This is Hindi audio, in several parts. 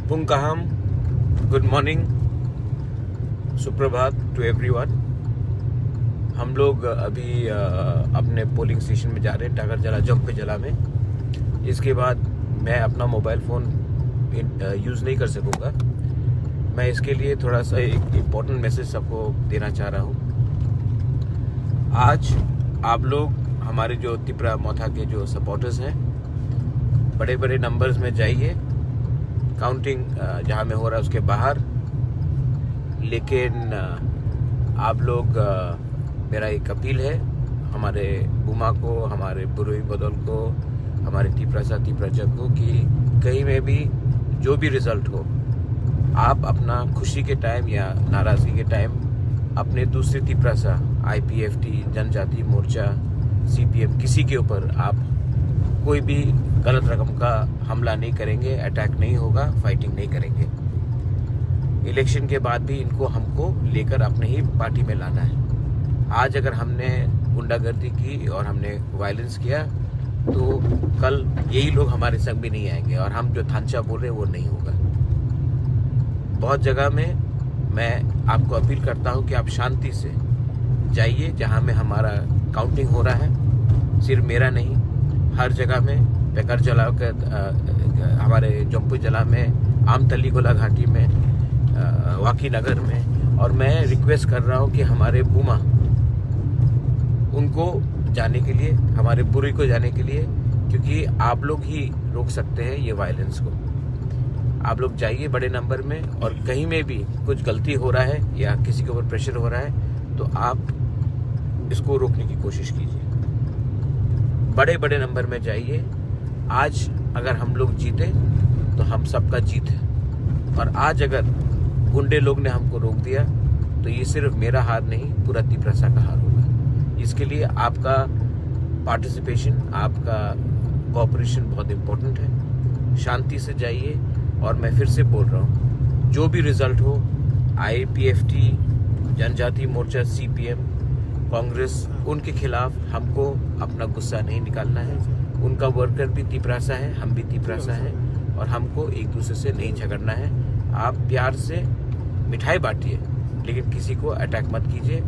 पुंकाहम, गुड मॉर्निंग, सुप्रभात टू एवरीवन। हम लोग अभी अपने पोलिंग स्टेशन में जा रहे हैं, टाकर जला जंप जला में। इसके बाद मैं अपना मोबाइल फ़ोन यूज़ नहीं कर सकूँगा। मैं इसके लिए थोड़ा सा एक इम्पोर्टेंट मैसेज सबको देना चाह रहा हूँ। आज आप लोग हमारे जो तिपरा मोथा के जो सपोर्टर्स हैं, बड़े बड़े नंबर्स में जाइए। काउंटिंग जहाँ में हो रहा है उसके बाहर, लेकिन आप लोग मेरा एक अपील है हमारे बुमा को, हमारे बुरुई बदल को, हमारे तिपराचा को कि कहीं में भी जो भी रिजल्ट हो, आप अपना खुशी के टाइम या नाराज़गी के टाइम अपने दूसरे तिपरासा IPFT जनजाति मोर्चा CPM किसी के ऊपर आप कोई भी गलत रकम का हमला नहीं करेंगे, अटैक नहीं होगा, फाइटिंग नहीं करेंगे। इलेक्शन के बाद भी इनको हमको लेकर अपने ही पार्टी में लाना है। आज अगर हमने गुंडागर्दी की और हमने वायलेंस किया तो कल यही लोग हमारे संग भी नहीं आएंगे और हम जो थांचा बोल रहे हैं वो नहीं होगा। बहुत जगह में मैं आपको अपील करता हूँ कि आप शांति से जाइए जहाँ में हमारा काउंटिंग हो रहा है। सिर्फ मेरा नहीं, हर जगह में पेकर जला कर, हमारे जम्पू जला में, आमतली गोला घाटी में, वाकी नगर में। और मैं रिक्वेस्ट कर रहा हूँ कि हमारे बुमा उनको जाने के लिए, हमारे बुरी को जाने के लिए, क्योंकि आप लोग ही रोक सकते हैं ये वायलेंस को। आप लोग जाइए बड़े नंबर में, और कहीं में भी कुछ गलती हो रहा है या किसी के ऊपर प्रेशर हो रहा है तो आप इसको रोकने की कोशिश कीजिए। बड़े बड़े नंबर में जाइए। आज अगर हम लोग जीते तो हम सबका जीत है, और आज अगर गुंडे लोग ने हमको रोक दिया तो ये सिर्फ मेरा हार नहीं, पूरा तिपरासा का हार होगा। इसके लिए आपका पार्टिसिपेशन, आपका कोऑपरेशन बहुत इम्पोर्टेंट है। शांति से जाइए, और मैं फिर से बोल रहा हूँ, जो भी रिजल्ट हो, IPFT जनजाति मोर्चा CPM कांग्रेस, उनके खिलाफ हमको अपना गुस्सा नहीं निकालना है। उनका वर्कर भी तिपरासा है, हम भी तिपरासा हैं, और हमको एक दूसरे से नहीं झगड़ना है। आप प्यार से मिठाई बांटिए, लेकिन किसी को अटैक मत कीजिए।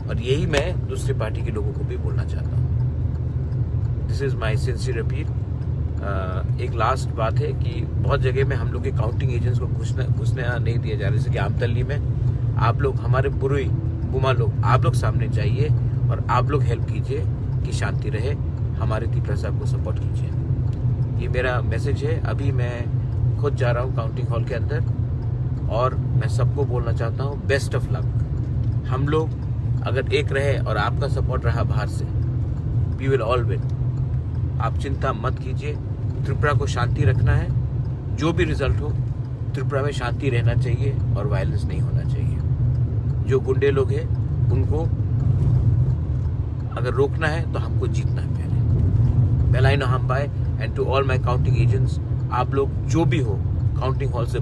और यही मैं दूसरी पार्टी के लोगों को भी बोलना चाहता हूँ। This is my sincere appeal. एक लास्ट बात है कि बहुत जगह में हम लोग के काउंटिंग एजेंट्स को घुसने नहीं दिया जा रहा है। जैसे कि आमतली में आप लोग, हमारे बुरुई बुमा लोग, आप लोग सामने जाइए और आप लोग हेल्प कीजिए कि शांति रहे। हमारे तिपरासा को सपोर्ट कीजिए। ये मेरा मैसेज है। अभी मैं खुद जा रहा हूँ काउंटिंग हॉल के अंदर, और मैं सबको बोलना चाहता हूँ, बेस्ट ऑफ लक। हम लोग अगर एक रहे और आपका सपोर्ट रहा बाहर से, वी विल ऑल विन। आप चिंता मत कीजिए। त्रिपुरा को शांति रखना है। जो भी रिजल्ट हो, त्रिपुरा में शांति रहना चाहिए और वायलेंस नहीं होना चाहिए। जो गुंडे लोग हैं उनको अगर रोकना है तो हमको जीतना है पहले। बेलाइन हम bye. And to all my counting agents, आप लोग जो भी हो काउंटिंग हॉल से